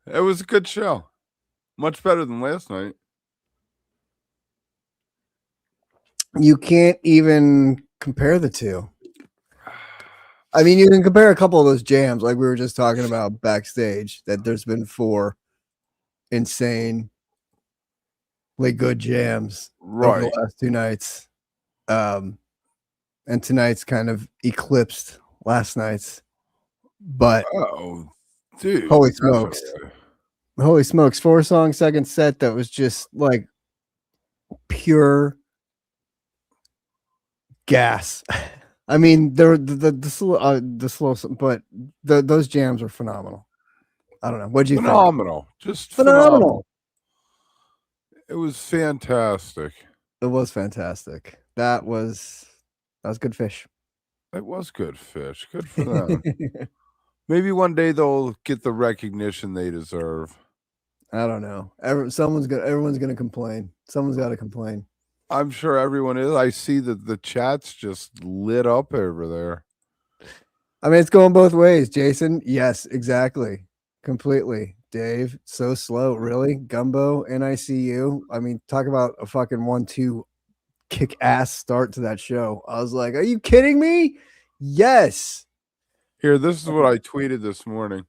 It was a good show. Much better than last night. You can't even compare the two. I mean, you can compare a couple of those jams, like we were just talking about backstage, that there's been 4 insanely good jams over the last 2 nights. And tonight's kind of eclipsed last night's. But dude, holy smokes. Holy smokes, 4-song second set that was just like pure gas. I mean, the slow, but those jams are phenomenal. I don't know. What'd you think? Just phenomenal. It was fantastic. It was fantastic. That was good fish. It was good fish. Good for them. Maybe one day they'll get the recognition they deserve. I don't know. Everyone's gonna complain. Someone's got to complain. I'm sure everyone is. I see that the chat's just lit up over there. I mean, it's going both ways, Jason. Yes, exactly. Completely. Dave, so slow. Really? Gumbo, NICU. I mean, talk about a fucking 1-2 kick ass start to that show. I was like, are you kidding me? Yes. Here, this is what I tweeted this morning.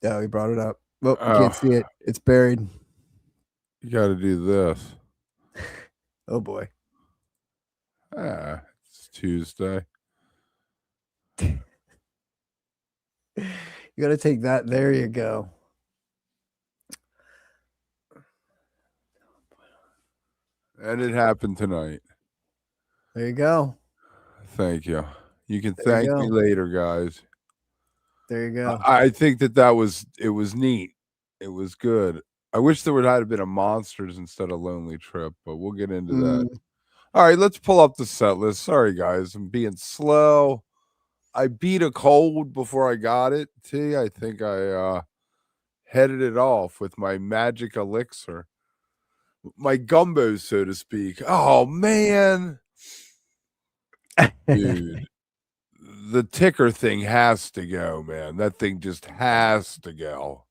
Yeah, we brought it up. Well, you can't see it. It's buried. You got to do this. Oh boy. It's Tuesday. You got to take that. There you go. And it happened tonight. There you go. Thank you. You can thank me later, guys. There you go. I think it was neat. It was good. I wish there would have been a Monsters instead of Lonely Trip, but we'll get into that. All right, let's pull up the set list. Sorry, guys. I'm being slow. I beat a cold before I got it. T, I think I headed it off with my magic elixir. My gumbo, so to speak. Oh, man. Dude. The ticker thing has to go, man. That thing just has to go.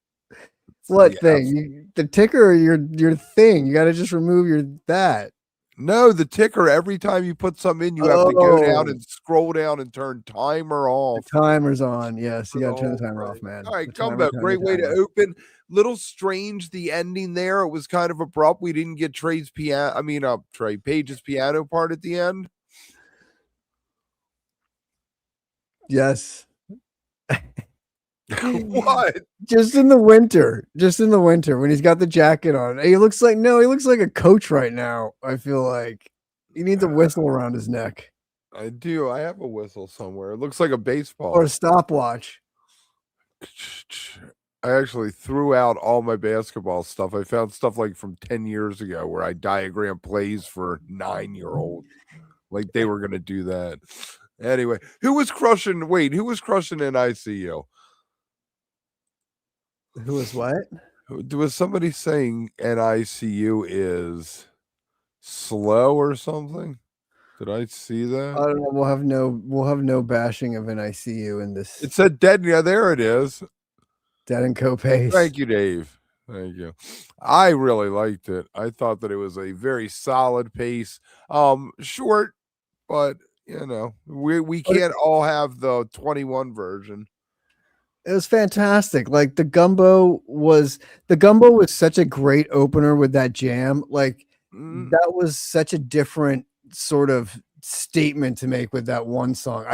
What thing? The ticker or your thing? You got to just remove that. No, the ticker. Every time you put something in, you have to go down and scroll down and turn timer off. The timer's on. Yes, you got to turn the timer off, man. All right, Gumbo. Great way to open. Little strange the ending there. It was kind of abrupt. We didn't get Page's piano part at the end. Yes. What? Just in the winter when he's got the jacket on. He looks like a coach right now. I feel like he needs a whistle around his neck. I do. I have a whistle somewhere. It looks like a baseball or a stopwatch. I actually threw out all my basketball stuff. I found stuff like from 10 years ago where I diagrammed plays for 9-year-olds. Like they were going to do that. Anyway, who was crushing NICU? Who was what? There was somebody saying NICU is slow or something. Did I see that? I don't know. We'll have no bashing of NICU in this. It said dead. Yeah, there it is. Dead and co-pace. Thank you, Dave. Thank you. I really liked it. I thought that it was a very solid pace. Short, but we can't all have the 21 version. It was fantastic. Like the gumbo was such a great opener with that jam. Like that was such a different sort of statement to make with that one song.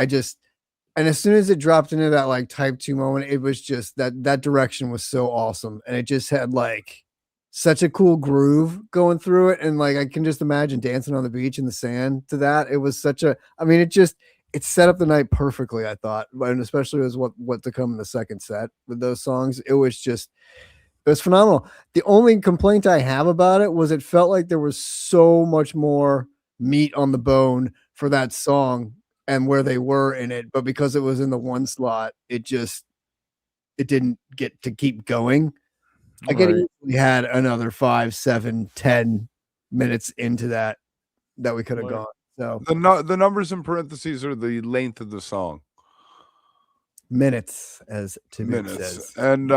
And as soon as it dropped into that like type 2 moment, it was just that direction was so awesome. And it just had like such a cool groove going through it. And like, I can just imagine dancing on the beach in the sand to that. It was it set up the night perfectly, I thought, and especially as what to come in the second set with those songs. It was phenomenal. The only complaint I have about it was it felt like there was so much more meat on the bone for that song and where they were in it, but because it was in the one slot, it didn't get to keep going. I get it. We had another 5, 7, 10 minutes into that we could have gone. So the numbers in parentheses are the length of the song. Minutes, as Timmy says. And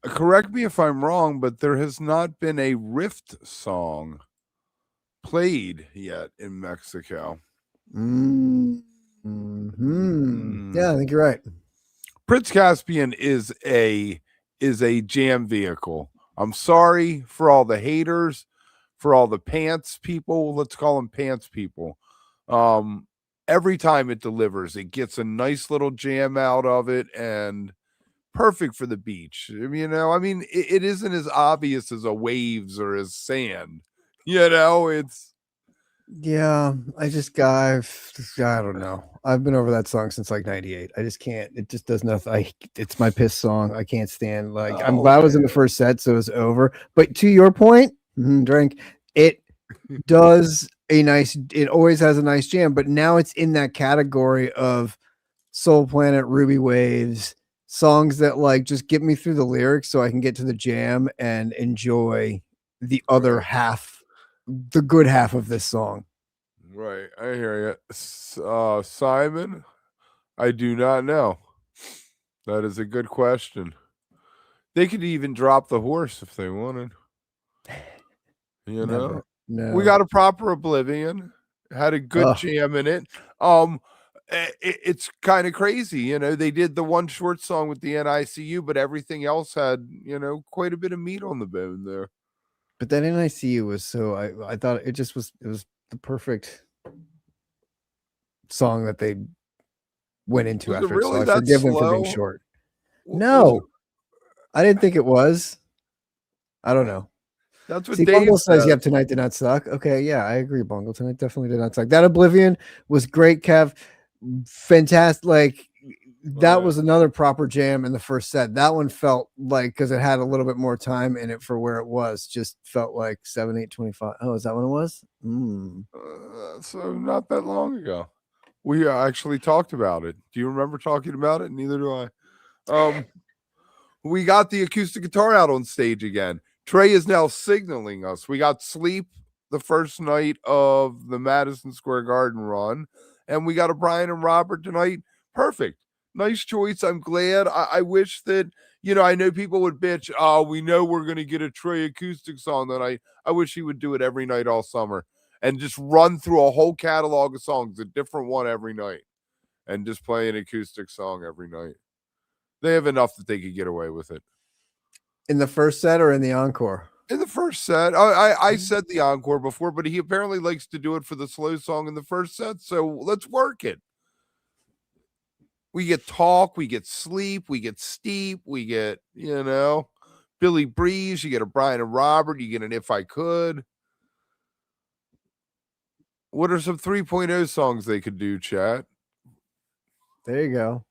correct me if I'm wrong, but there has not been a Rift song played yet in Mexico. Yeah, I think you're right. Prince Caspian is a jam vehicle. I'm sorry for all the haters, for all the pants people. Let's call them pants people. Every time it delivers, it gets a nice little jam out of it, and perfect for the beach. I mean, it isn't as obvious as a waves or as sand. It's Yeah, I don't know. I've been over that song since like '98. I just can't. It just does nothing. It's my piss song. I can't stand. Like, I'm glad I was in the first set, so it's over. But to your point, drink. It does a nice. It always has a nice jam, but now it's in that category of Soul Planet, Ruby Waves, songs that like just get me through the lyrics so I can get to the jam and enjoy the other half, the good half of this song. Right, I hear you. Simon, I do not know. That is a good question. They could even drop the horse if they wanted. Never. No. We got a proper Oblivion. Had a good jam in it. It's kind of crazy, they did the one short song with the NICU, but everything else had, quite a bit of meat on the bone there. But that NICU was so I thought it was the perfect song that they went into after it. So I forgive them for being short. No, I didn't think it was. I don't know. That's what Dave Bungle says. Yep, tonight did not suck. Okay, yeah, I agree. Bungle tonight definitely did not suck. That Oblivion was great, Kev. Fantastic. Like that was another proper jam in the first set. That one felt like, because it had a little bit more time in it for where it was, just felt like 7, 8, 25. Oh, is that what it was? So not that long ago. We actually talked about it. Do you remember talking about it? Neither do I. We got the acoustic guitar out on stage again. Trey is now signaling us. We got Sleep the first night of the Madison Square Garden run, and we got a Brian and Robert tonight. Perfect. Nice choice. I'm glad. I wish that, I know people would bitch, we know we're going to get a Trey acoustic song tonight. I wish he would do it every night all summer and just run through a whole catalog of songs, a different one every night, and just play an acoustic song every night. They have enough that they could get away with it. In the first set or in the encore? In the first set. I said the encore before, but he apparently likes to do it for the slow song in the first set, so let's work it. We get Talk, we get Sleep, we get Steep, we get, Billy Breeze, you get a Brian and Robert, you get an If I Could. What are some 3.0 songs they could do, chat? There you go.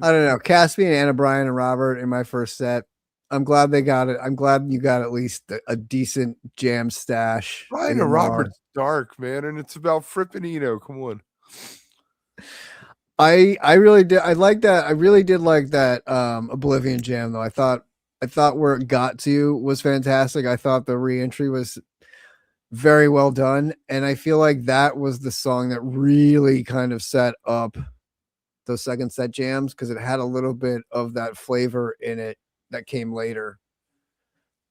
I don't know. Caspian, Anna, Brian, and Robert in my first set. I'm glad they got it. I'm glad you got at least a decent jam stash. Brian and Robert's dark, man, and it's about Frippinino. Come on. I really did. I like that. I really did like that Oblivion jam though. I thought where it got to was fantastic. I thought the reentry was very well done, and I feel like that was the song that really kind of set up those second set jams, because it had a little bit of that flavor in it that came later.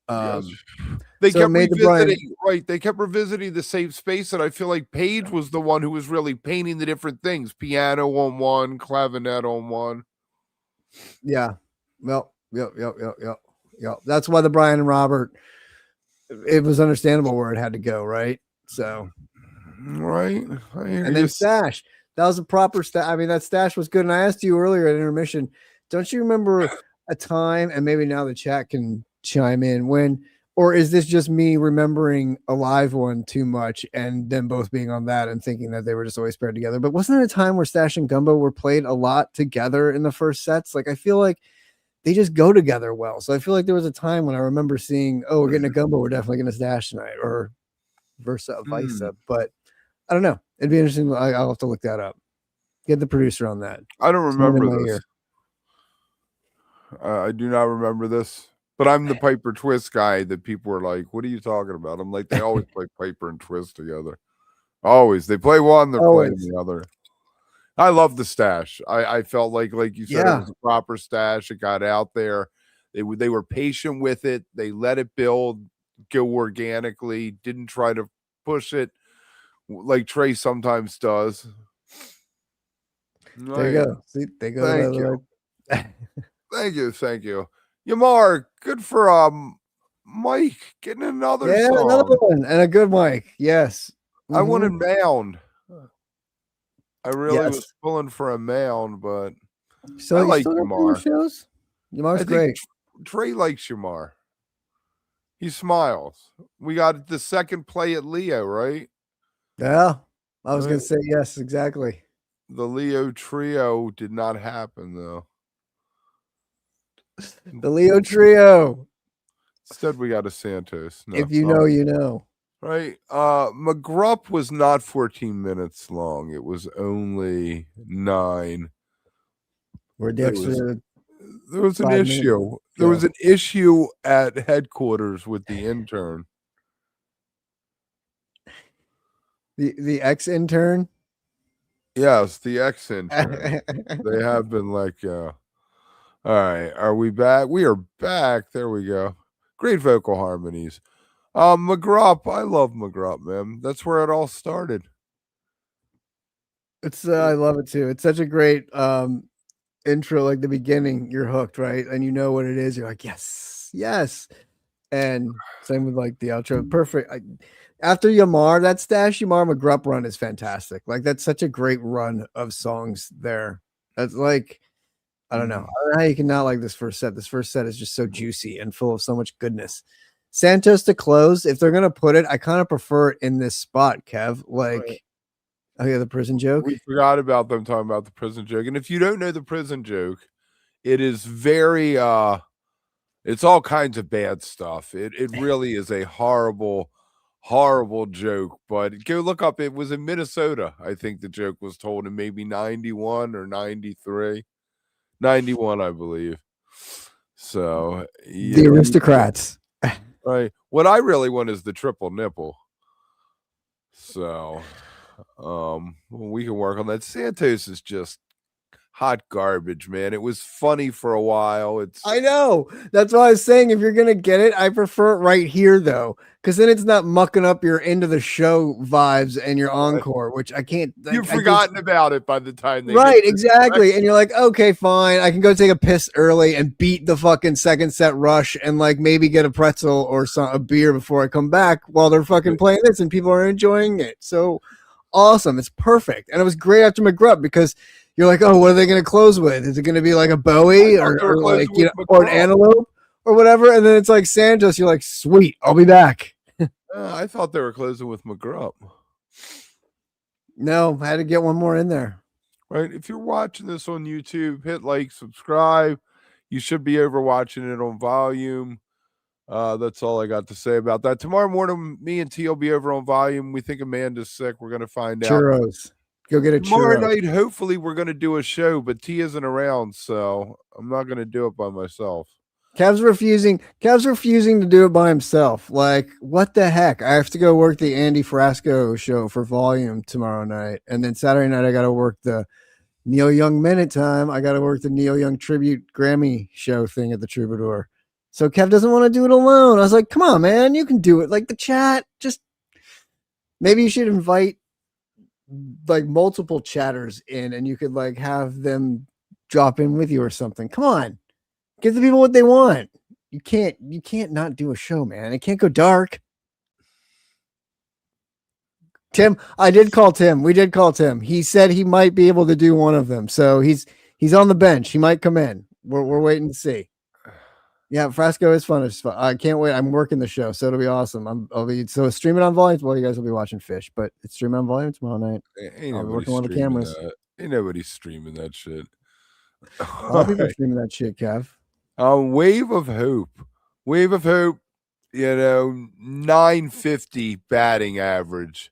They kept revisiting, right? They kept revisiting the same space, and I feel like Page was the one who was really painting the different things: piano on one, clavinet on one. Yeah, well, yep. That's why the Brian and Robert, it was understandable where it had to go, right? So, right, and then Stash. That was a proper stash. I mean, that stash was good. And I asked you earlier at Intermission, don't you remember a time, and maybe now the chat can chime in, when, or is this just me remembering a live one too much and them both being on that and thinking that they were just always paired together? But wasn't there a time where Stash and Gumbo were played a lot together in the first sets? Like, I feel like they just go together well. So I feel like there was a time when I remember seeing, oh, we're getting a Gumbo, we're definitely going to Stash tonight, or vice versa. But I don't know. It'd be interesting. I'll have to look that up. Get the producer on that. I don't remember this. I do not remember this, but I'm the Piper Twist guy that people were like, what are you talking about? I'm like, they always play Piper and Twist together. Always. They play one, they're playing the other. I love the stash. I felt like you said, it was a proper stash. It got out there. They were patient with it. They let it build, go organically, didn't try to push it like Trey sometimes does. There you go. See, they go. Thank you. Thank you. Yamar, good for Mike getting another song. Another one and a good mic. Yes. I wanted Mound. I really Yes. was pulling for a Mound, but so I like Yamar. Shows? Yamar's great. Trey likes Yamar. He smiles. We got the second play at Leo, right? Yeah. I was going to say yes, exactly. The Leo trio did not happen, though. The Leo trio. Instead, we got a Santos. No, if you know, you know. Right. McGrupp was not 14 minutes long. It was only 9. Where the extra there was an issue. There was an issue at headquarters with the intern. The ex-intern? Yes, the ex-intern. They have been like, all right, are we back? We are back. There we go. Great vocal harmonies. McGrupp, I love McGrupp, man. That's where it all started. It's I love it too. It's such a great intro, like the beginning, you're hooked, right? And you know what it is. You're like, yes. And same with like the outro. Perfect. After Yamar, that Stash Yamar McGrupp run is fantastic. Like that's such a great run of songs there. That's like, I don't know how you can not like this first set. This first set is just so juicy and full of so much goodness. Santos to close. If they're gonna put it, I kind of prefer it in this spot, Kev. Like, oh yeah, the prison joke. We forgot about them talking about the prison joke. And if you don't know the prison joke, it is very it's all kinds of bad stuff. It really is a horrible joke, but go look up. It was in Minnesota. I think the joke was told in maybe 91 or 93. 91, I believe. So the aristocrats. Right. What I really want is the triple nipple. So we can work on that. Santos is just hot garbage, man. It was funny for a while. I know. That's why I was saying if you're gonna get it, I prefer it right here though, because then it's not mucking up your end of the show vibes and your encore, which I can't. You've forgotten about it by the time they exactly. And you're like, okay, fine. I can go take a piss early and beat the fucking second set rush and like maybe get a pretzel or a beer before I come back while they're fucking playing this and people are enjoying it. So awesome. It's perfect. And it was great after McGrupp because you're like, oh, what are they going to close with? Is it going to be like a Bowie or like or an Antelope or whatever? And then it's like Santos. You're like, sweet, I'll be back. I thought they were closing with McGrupp. No, I had to get one more in there. Right. If you're watching this on YouTube, hit like, subscribe. You should be over watching it on volume. That's all I got to say about that. Tomorrow morning, me and T will be over on volume. We think Amanda's sick. We're going to find out. Churros. Go get a tomorrow night. Hopefully, we're going to do a show, but T isn't around, so I'm not going to do it by myself. Kev's refusing to do it by himself. Like, what the heck? I have to go work the Andy Frasco show for volume tomorrow night, and then Saturday night I got to work the Neil Young Minute Time. I got to work the Neil Young Tribute Grammy show thing at the Troubadour. So Kev doesn't want to do it alone. I was like, come on, man, you can do it. Like the chat, just maybe you should invite like multiple chatters in and you could like have them drop in with you or something. Come on, give the people what they want. You can't not do a show, man. It can't go dark. Tim, I did call Tim. We did call Tim. He said he might be able to do one of them. So he's on the bench. He might come in. We're waiting to see. Yeah, Frasco is fun. It's fun. I can't wait. I'm working the show, so it'll be awesome. I'll be streaming on volume. Well, you guys will be watching PHiSH, but it's streaming on volume tomorrow night. I'll be working on the cameras. Ain't nobody streaming that shit. A lot of people are streaming that shit, Kev. Wave of Hope. Wave of Hope, 950 batting average.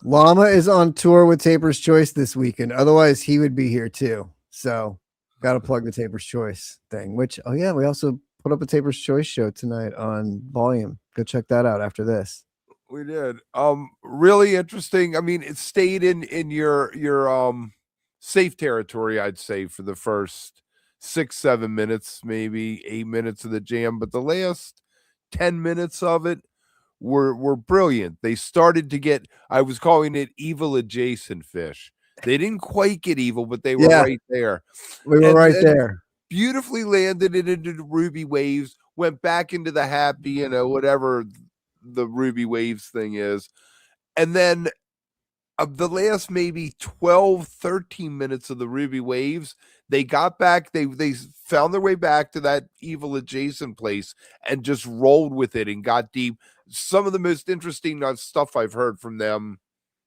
Llama is on tour with Taper's Choice this weekend. Otherwise, he would be here too. So got to plug the Taper's Choice thing, which, oh yeah, we also put up a Taper's Choice show tonight on volume. Go check that out after this. We did. Really interesting. I mean, it stayed in your safe territory, I'd say, for the first 6-7 minutes, maybe 8 minutes of the jam, but the last 10 minutes of it were brilliant. They started to get, I was calling it evil adjacent PHiSH. They didn't quite get evil, but they were Yeah, right there. we were And right then there. beautifully landed it into the Ruby Waves, went back into the happy, whatever the Ruby Waves thing is. And then of the last maybe 12, 13 minutes of the Ruby Waves, they got back, they found their way back to that evil adjacent place and just rolled with it and got deep. Some of the most interesting stuff I've heard from them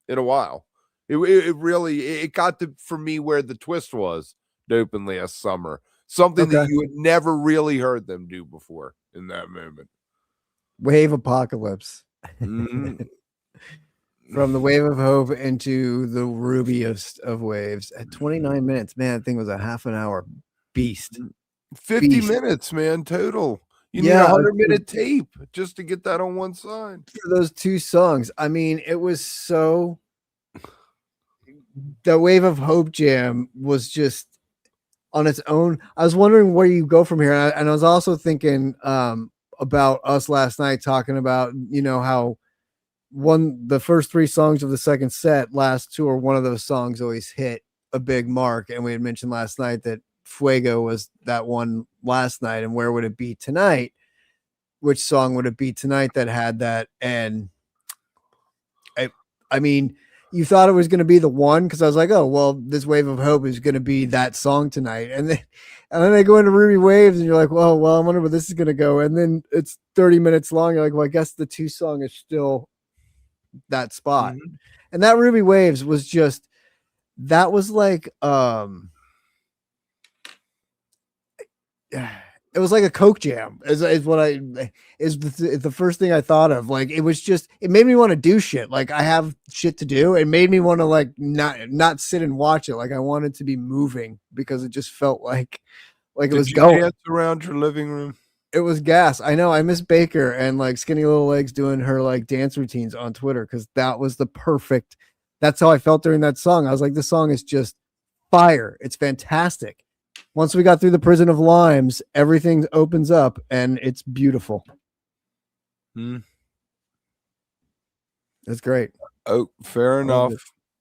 in a while. It really it got to for me where the twist was Dopin last summer. Something that Okay. you had never really heard them do before in that moment. Wave apocalypse. Mhm. From the wave of hope into the rubiest of waves at 29 minutes. Man, that thing was a half an hour beast. 50 minutes, man, total. You need Yeah, a 100-minute tape just to get that on one side. for those two songs. I mean, it was so. The Wave of Hope jam was just on its own. I was wondering where you go from here, and I was also thinking about us last night talking about how the first three songs of the second set, last two, or one of those songs always hit a big mark, and we had mentioned last night that Fuego was that one last night, and where would it be tonight? Which song would it be tonight that had that? And I mean, you thought it was going to be the one because I was like, oh well, this Wave of Hope is going to be that song tonight, and then they go into Ruby Waves, and you're like, well, I wonder where this is going to go, and then it's 30 minutes long. You're like, well, I guess the two song is still that spot, and that Ruby Waves was just that was like it was like a Coke jam is what is the first thing I thought of. Like, it was just, it made me want to do shit. Like, I have shit to do. It made me want to like not sit and watch it. Like, I wanted to be moving because it just felt like it was going. Dance around your living room? It was gas. I know. I miss Baker and like Skinny Little Legs doing her like dance routines on Twitter because that was the perfect. That's how I felt during that song. I was like, this song is just fire. It's fantastic. Once we got through the prison of limes, everything opens up and it's beautiful. It's great. Oh, fair enough.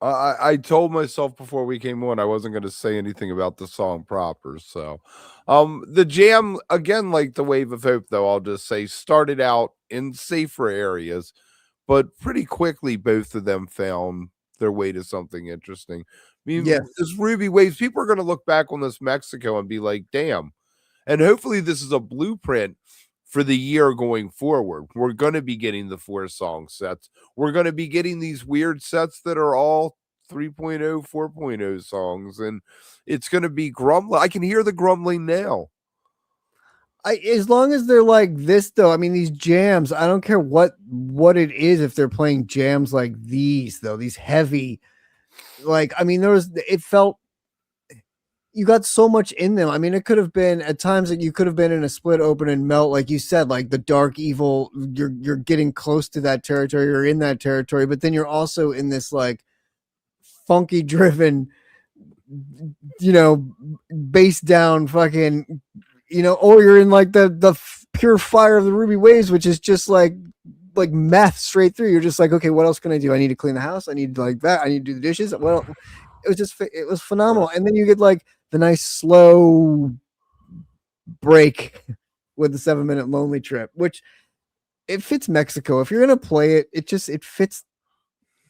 I told myself before we came on I wasn't going to say anything about the song proper. So, the jam again, like the Wave of Hope, though, I'll just say started out in safer areas, but pretty quickly both of them found their way to something interesting. I mean, this Ruby Waves, people are going to look back on this Mexico and be like, damn. And hopefully this is a blueprint for the year going forward. We're going to be getting the 4-song sets. We're going to be getting these weird sets that are all 3.0, 4.0 songs. And it's going to be grumbling. I can hear the grumbling now. As long as they're like this, though, I mean, these jams, I don't care what it is if they're playing jams like these, though, these heavy. Like, I mean, it felt you got so much in them. I mean, it could have been at times that you could have been in a split open and melt, like you said, like the dark evil. You're getting close to that territory, you're in that territory, but then you're also in this like funky driven, bass down fucking, or you're in like the pure fire of the Ruby Waves, which is just like meth straight through. You're just like, okay, what else can I do? I need to clean the house. I need to like that. I need to do the dishes. Well, it was phenomenal. And then you get like the nice slow break with the 7-minute Lonely Trip, which it fits Mexico. If you're going to play it, it fits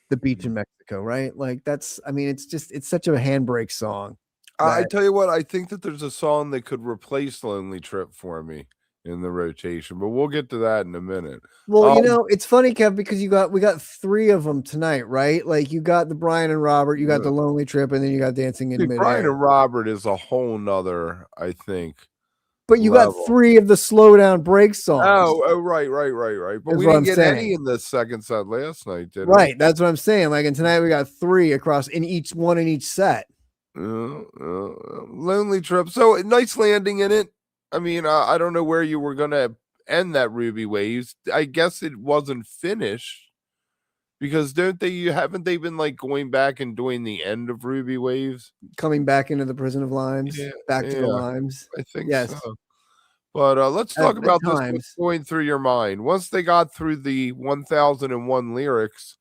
the beach in Mexico, right? Like it's such a handbrake song. I tell you what, I think that there's a song that could replace Lonely Trip for me in the rotation, but we'll get to that in a minute. Well, it's funny, Kev, because we got 3 of them tonight, right? Like you got the Brian and Robert, you got the Lonely Trip, and then you got Dancing in Midair. Brian and Robert is a whole nother, I think. But you got 3 of the slow down break songs. Oh, right. But we didn't get any in the second set last night, did we? Right, that's what I'm saying. Like, and tonight we got 3 across in each set. Lonely Trip. So nice landing in it. I mean, I don't know where you were going to end that Ruby Waves. I guess it wasn't finished. Because haven't they been like going back and doing the end of Ruby Waves? Coming back into the prison of limes, back to the limes. I think Yes. so. But let's talk At about this times. what's going through your mind. Once they got through the 1001 lyrics,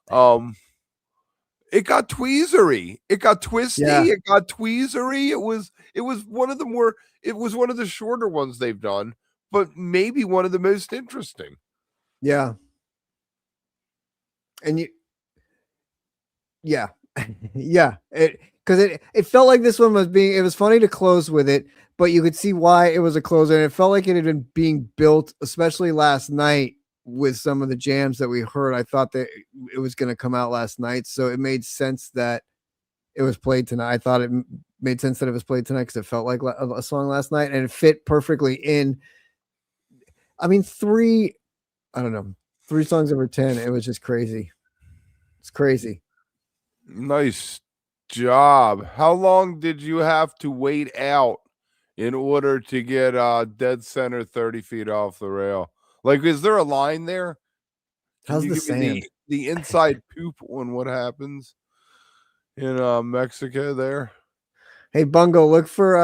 it got tweezery, it got twisty, it got tweezery. It was one of the shorter ones they've done, but maybe one of the most interesting. Yeah. And yeah. Because it felt like this one it was funny to close with it, but you could see why it was a closer, and it felt like it had been being built, especially last night with some of the jams that we heard. I thought that it was going to come out last night, so it made sense that it was played tonight. I thought it made sense that it was played tonight because it felt like a song last night, and it fit perfectly in. I mean, 3 songs over 10. It was just crazy. It's crazy. Nice job. How long did you have to wait out in order to get dead center 30 feet off the rail? Like, is there a line there? How's the sand? The inside poop on what happens in Mexico there? Hey Bungo, look for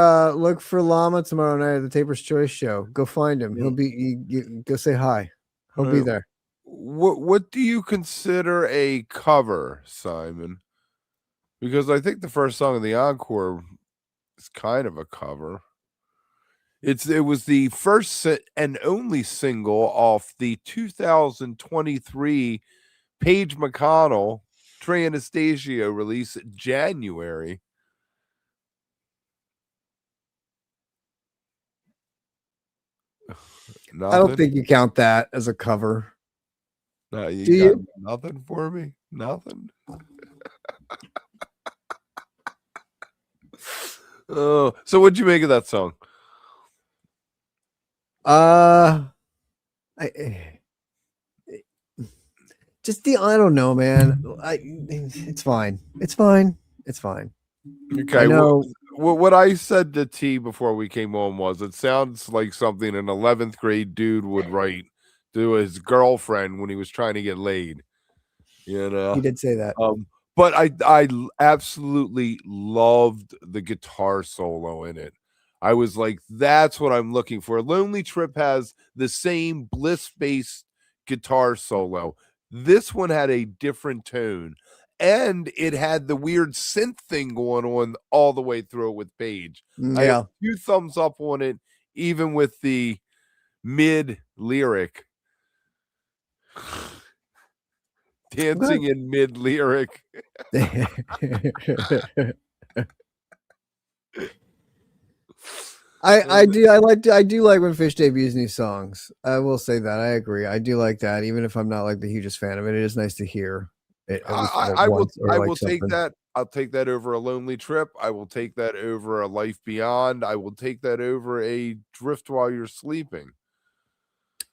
Llama tomorrow night at the Taper's Choice show. Go find him. He'll be go say hi. He'll be there. What do you consider a cover, Simon? Because I think the first song of the encore is kind of a cover. It was the first and only single off the 2023 Page McConnell Trey Anastasio release January. Nothing? I don't think you count that as a cover. No, you got nothing for me? Nothing? Oh, so what'd you make of that song? I don't know, man. It's fine. It's fine. It's fine. Okay. I know. What I said to T before we came on was it sounds like something an 11th grade dude would write to his girlfriend when he was trying to get laid. You know, he did say that. But I absolutely loved the guitar solo in it. I was like, that's what I'm looking for. Lonely Trip has the same bliss-based guitar solo. This one had a different tone, and it had the weird synth thing going on all the way through it with Page. Yeah. I have 2 thumbs up on it, even with the mid-lyric. Dancing in mid-lyric. I do like when Fish debuts new songs. I will say that. I agree. I do like that, even if I'm not like the hugest fan of it. It is nice to hear it. I will take that. I'll take that over a Lonely Trip. I will take that over a Life Beyond. I will take that over a Drift While You're Sleeping.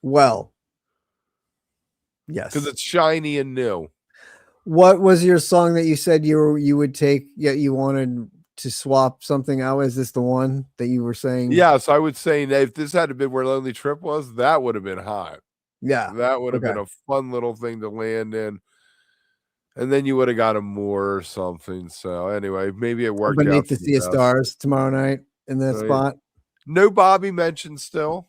Well, yes, because it's shiny and new. What was your song that you said you would take? Yet you wanted to swap something out. Is this the one that you were saying? Yes, I would say that if this had been where Lonely Trip was, that would have been hot. Yeah, that would have been a fun little thing to land in. And then you would have got a more or something. So anyway, maybe it worked Beneath out. the Sea of Stars tomorrow night in that spot. No Bobby mentioned still.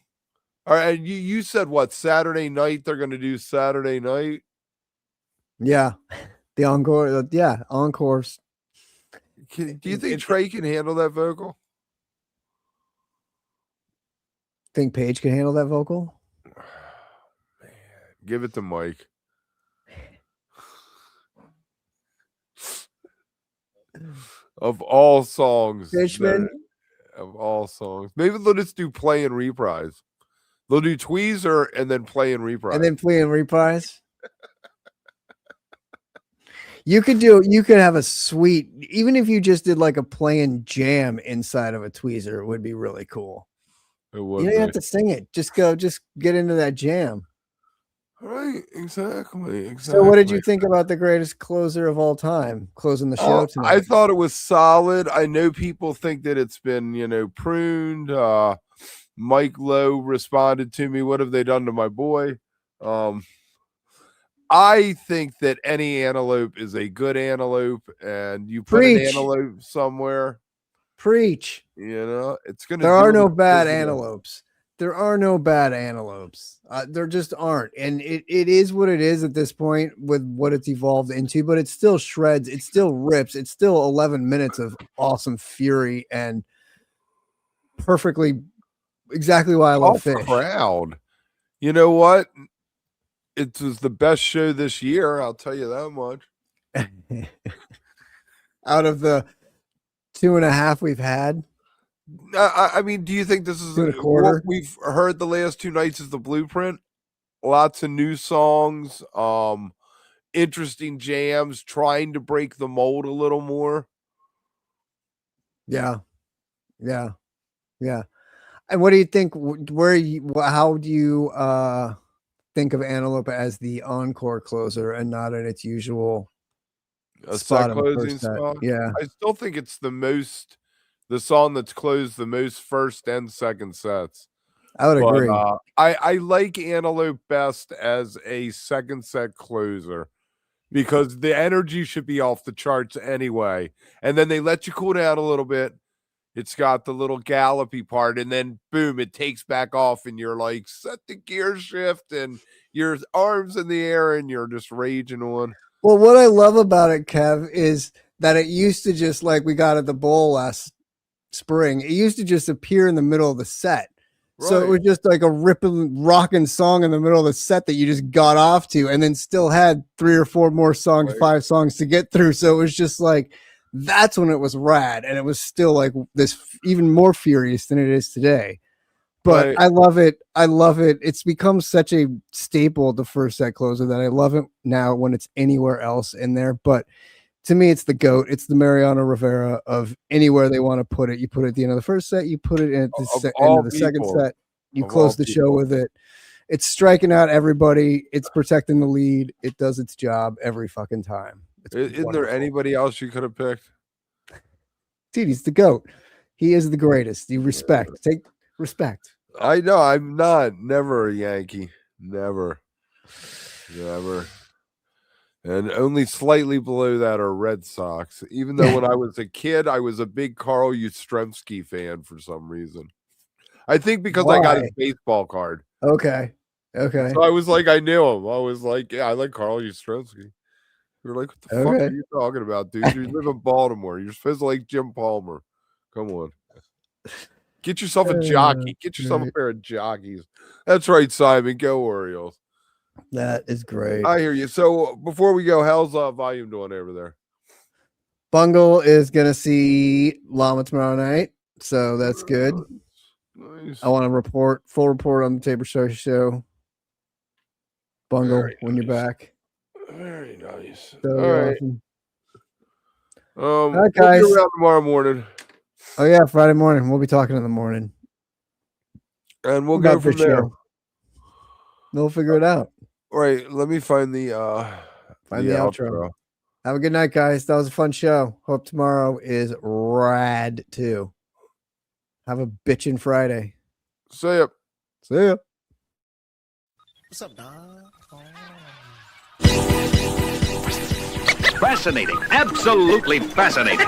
All right, and you said what, Saturday night? They're going to do Saturday night. Yeah, the encore. Yeah, encores. Do you think Trey can handle that vocal? Think Page can handle that vocal? Man, give it to Mike. Of all songs, Fishman. Of all songs, maybe they'll just do play and reprise. They'll do Tweezer and then play and reprise. You could have a sweet, even if you just did like a playing jam inside of a tweezer, it would be really cool. It would. You don't have to sing it. Just get into that jam. Right, exactly. So what did you think about the greatest closer of all time, closing the show tonight? I thought it was solid. I know people think that it's been, pruned. Mike Lowe responded to me, what have they done to my boy? I think that any antelope is a good antelope, and you put an Preach. antelope somewhere, Preach. it's going to There do are what no it's bad supposed to do. antelopes. There are no bad antelopes. There just aren't. And it is what it is at this point with what it's evolved into, but it still shreds. It still rips. It's still 11 minutes of awesome fury and perfectly exactly why I love Tough PHiSH. crowd. You know what? It was the best show this year. I'll tell you that much. Out of the 2.5 we've had. I mean, do you think this is what we've heard the last 2 nights is the blueprint? Lots of new songs, interesting jams, trying to break the mold a little more. Yeah. And what do you think? How do you think of Antelope as the encore closer and not in its usual set closing spot? Yeah, I still think it's the song that's closed the most first and second sets. I would agree. I like Antelope best as a second set closer because the energy should be off the charts anyway. And then they let you cool down a little bit. It's got the little gallopy part, and then boom, it takes back off, and you're like, set the gear shift, and your arms in the air, and you're just raging on. Well, what I love about it, Kev, is that it used to just like we got at the bowl last spring. It used to just appear in the middle of the set. Right. So it was just like a ripping, rocking song in the middle of the set that you just got off to, and then still had 3 or 4 more songs, right. 5 songs to get through. So it was just like, that's when it was rad. And it was still like this even more furious than it is today. But right. I love it. I love it. It's become such a staple, the first set closer, that I love it now when it's anywhere else in there. But to me, it's the GOAT. It's the Mariano Rivera of anywhere they want to put it. You put it at the end of the first set. You put it at the end of the second set. You close the show with it. It's striking out everybody. It's protecting the lead. It does its job every fucking time. Isn't there anybody else you could have picked? Dude, he's the GOAT. He is the greatest. You respect. Take respect. I know. I'm not. Never a Yankee. Never. And only slightly below that are Red Sox. Even though when I was a kid, I was a big Carl Yastrzemski fan for some reason. I think because I got his baseball card. Okay. So I was like, I knew him. I was like, yeah, I like Carl Yastrzemski. We were like, what the fuck are you talking about, dude? You live in Baltimore. You're supposed to like Jim Palmer. Come on. Get yourself a jockey. Get yourself a pair of jockeys. That's right, Simon. Go Orioles. That is great. I hear you. So before we go, how's volume doing over there? Bungle is going to see Llama tomorrow night. So that's good. Nice. I want to full report on the Tabor show. Bungle, when you're back. Very nice. So all right. Awesome. All right, guys. We'll be around tomorrow morning. Oh, yeah, Friday morning. We'll be talking in the morning. And we'll go from there. We'll figure it out. All right, let me find the outro. Have a good night, guys. That was a fun show. Hope tomorrow is rad too. Have a bitchin' Friday. See ya. What's up, dog? Fascinating. Absolutely fascinating.